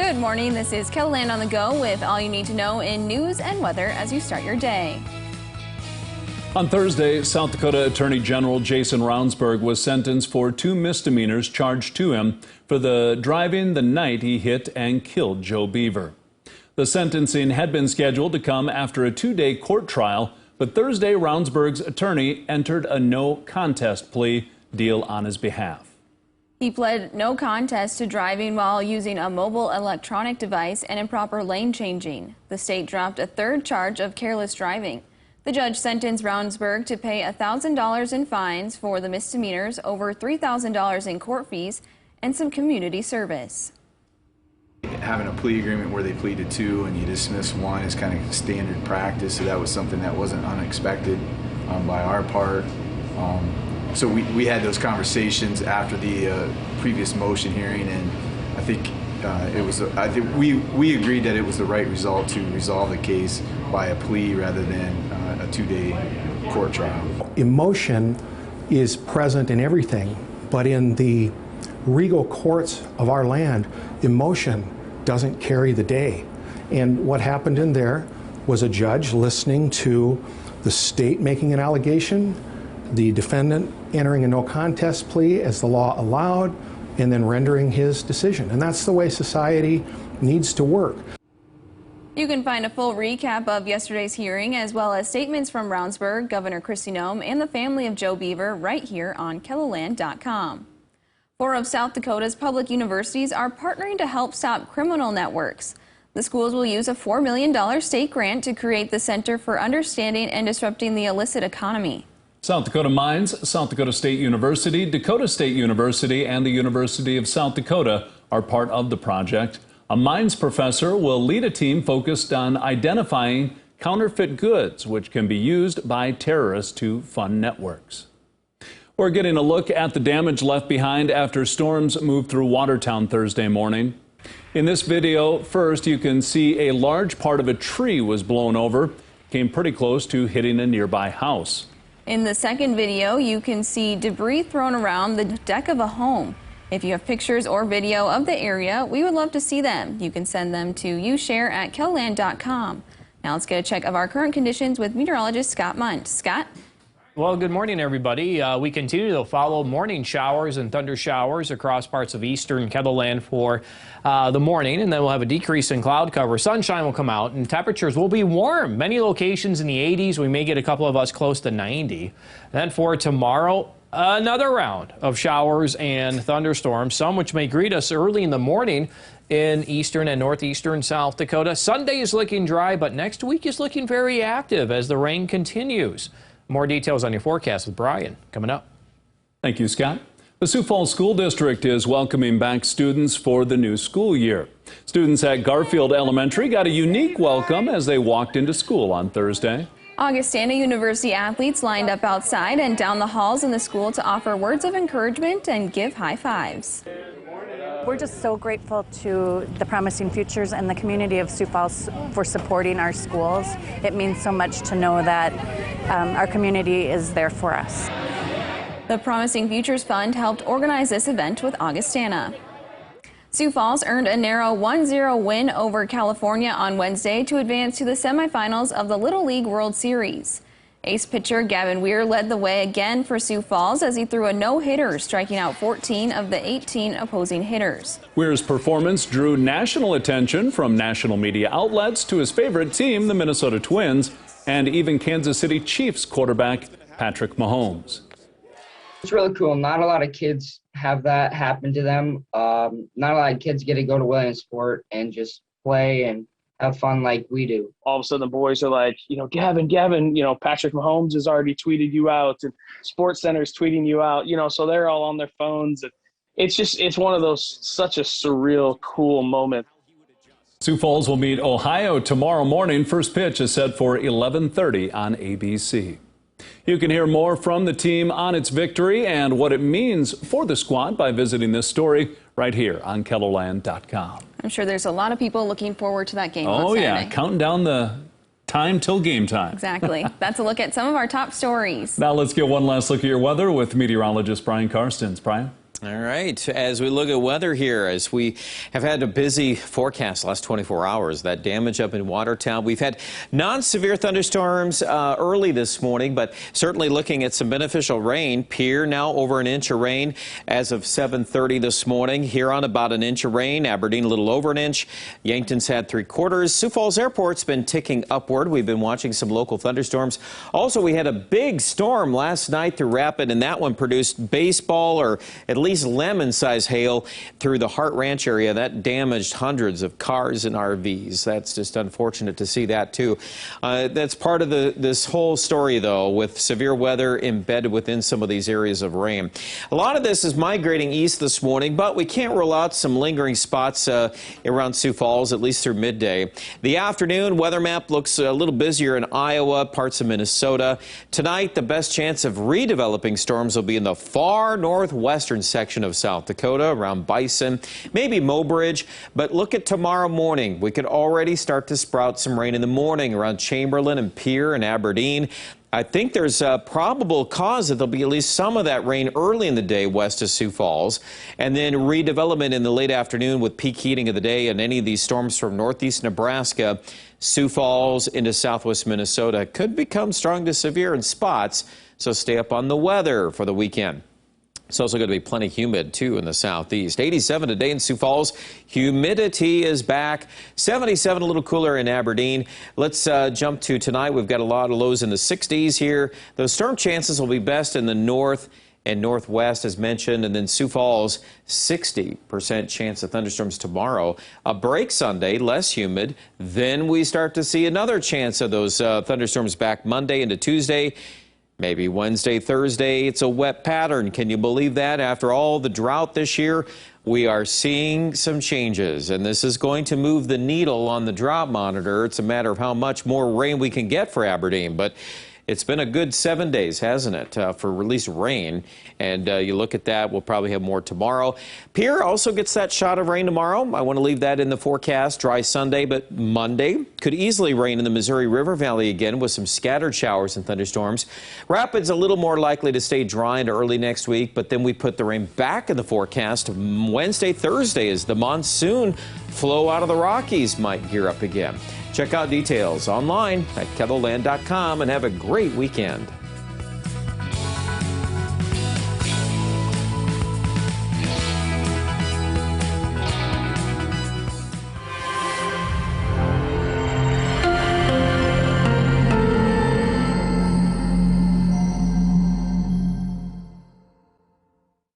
Good morning. This is KELOLAND on the go with all you need to know in news and weather as you start your day. On Thursday, South Dakota Attorney General Jason Ravnsborg was sentenced for 2 misdemeanors charged to him for the driving the night he hit and killed Joe Beaver. The sentencing had been scheduled to come after a 2-day court trial, but Thursday Ravnsborg's attorney entered a no contest plea deal on his behalf. He pled no contest to driving while using a mobile electronic device and improper lane changing. The state dropped a 3rd charge of careless driving. The judge sentenced Ravnsborg to pay $1,000 in fines for the misdemeanors, over $3,000 in court fees, and some community service. Having a plea agreement where they plead to 2 and you dismiss 1 is kind of standard practice, so that was something that wasn't unexpected by our part. So we had those conversations after the previous motion hearing, and I think we agreed that it was the right result to resolve the case by a plea rather than a 2-day court trial. Emotion is present in everything, but in the regal courts of our land, emotion doesn't carry the day. And what happened in there was a judge listening to the state making an allegation, the defendant entering a no contest plea as the law allowed, and then rendering his decision. And that's the way society needs to work. You can find a full recap of yesterday's hearing as well as statements from Ravnsborg, Governor Kristi Noem, and the family of Joe Beaver right here on KELOLAND.com. 4 of South Dakota's public universities are partnering to help stop criminal networks. The schools will use a $4 million state grant to create the Center for Understanding and Disrupting the Illicit Economy. South Dakota Mines, South Dakota State University, Dakota State University, and the University of South Dakota are part of the project. A mines professor will lead a team focused on identifying counterfeit goods, which can be used by terrorists to fund networks. We're getting a look at the damage left behind after storms moved through Watertown Thursday morning. In this video, first you can see a large part of a tree was blown over, came pretty close to hitting a nearby house. In the second video, you can see debris thrown around the deck of a home. If you have pictures or video of the area, we would love to see them. You can send them to ushare@keloland.com. Now let's get a check of our current conditions with meteorologist Scott Munt. Scott? Well, good morning, everybody. We continue to follow morning showers and thunder showers across parts of eastern KELOLAND for the morning, and then we'll have a decrease in cloud cover. Sunshine will come out, and temperatures will be warm. Many locations in the 80s. We may get a couple of us close to 90. Then for tomorrow, another round of showers and thunderstorms, some which may greet us early in the morning in eastern and northeastern South Dakota. Sunday is looking dry, but next week is looking very active as the rain continues. More details on your forecast with Brian coming up. Thank you, Scott. The Sioux Falls School District is welcoming back students for the new school year. Students at Garfield Elementary got a unique welcome as they walked into school on Thursday. Augustana University athletes lined up outside and down the halls in the school to offer words of encouragement and give high fives. We're just so grateful to the Promising Futures and the community of Sioux Falls for supporting our schools. It means so much to know that our community is there for us. The Promising Futures Fund helped organize this event with Augustana. Sioux Falls earned a narrow 1-0 win over California on Wednesday to advance to the semifinals of the Little League World Series. Ace pitcher Gavin Weir led the way again for Sioux Falls as he threw a no-hitter, striking out 14 of the 18 opposing hitters. Weir's performance drew national attention from national media outlets to his favorite team, the Minnesota Twins, and even Kansas City Chiefs quarterback Patrick Mahomes. It's really cool. Not a lot of kids have that happen to them. Not a lot of kids get to go to Williamsport and just play and have fun like we do. All of a sudden the boys are like, Gavin, Patrick Mahomes has already tweeted you out and Sports Center's tweeting you out, so they're all on their phones. And it's one of those, such a surreal, cool moment. Sioux Falls will meet Ohio tomorrow morning. First pitch is set for 11:30 on ABC. You can hear more from the team on its victory and what it means for the squad by visiting this story right here on KELOLAND.com. I'm sure there's a lot of people looking forward to that game on Saturday. Saturday. Yeah, counting down the time till game time. Exactly. That's a look at some of our top stories. Now let's get one last look at your weather with meteorologist Brian Karstens. Brian? All right, as we look at weather here, as we have had a busy forecast the last 24 hours, that damage up in Watertown. We've had non-severe thunderstorms early this morning, but certainly looking at some beneficial rain. Pierre now over an inch of rain as of 7:30 this morning. Huron about an inch of rain. Aberdeen a little over an inch. Yankton's had 3/4. Sioux Falls Airport's been ticking upward. We've been watching some local thunderstorms. Also, we had a big storm last night through Rapid, and that one produced baseball or at least lemon-sized hail through the Hart Ranch area. That damaged hundreds of cars and RVs. That's just unfortunate to see that, too. That's part of this whole story, though, with severe weather embedded within some of these areas of rain. A lot of this is migrating east this morning, but we can't rule out some lingering spots around Sioux Falls, at least through midday. The afternoon weather map looks a little busier in Iowa, parts of Minnesota. Tonight, the best chance of redeveloping storms will be in the far northwestern section of South Dakota, around Bison, maybe Mobridge. But look at tomorrow morning. We could already start to sprout some rain in the morning around Chamberlain and Pierre and Aberdeen. I think there's a probable cause that there'll be at least some of that rain early in the day west of Sioux Falls, and then redevelopment in the late afternoon with peak heating of the day and any of these storms from northeast Nebraska, Sioux Falls into southwest Minnesota could become strong to severe in spots, so stay up on the weather for the weekend. It's also going to be plenty humid, too, in the southeast. 87 today in Sioux Falls. Humidity is back. 77, a little cooler in Aberdeen. Let's jump to tonight. We've got a lot of lows in the 60s here. Those storm chances will be best in the north and northwest, as mentioned. And then Sioux Falls, 60% chance of thunderstorms tomorrow. A break Sunday, less humid. Then we start to see another chance of those thunderstorms back Monday into Tuesday. Maybe Wednesday, Thursday, it's a wet pattern. Can you believe that? After all the drought this year, we are seeing some changes, and this is going to move the needle on the drought monitor. It's a matter of how much more rain we can get for Aberdeen, but it's been a good 7 days, hasn't it, for released rain? And you look at that, we'll probably have more tomorrow. Pierre also gets that shot of rain tomorrow. I want to leave that in the forecast. Dry Sunday, but Monday could easily rain in the Missouri River Valley again with some scattered showers and thunderstorms. Rapids a little more likely to stay dry into early next week, but then we put the rain back in the forecast Wednesday, Thursday as the monsoon flow out of the Rockies might gear up again. Check out details online at KELOLAND.com and have a great weekend.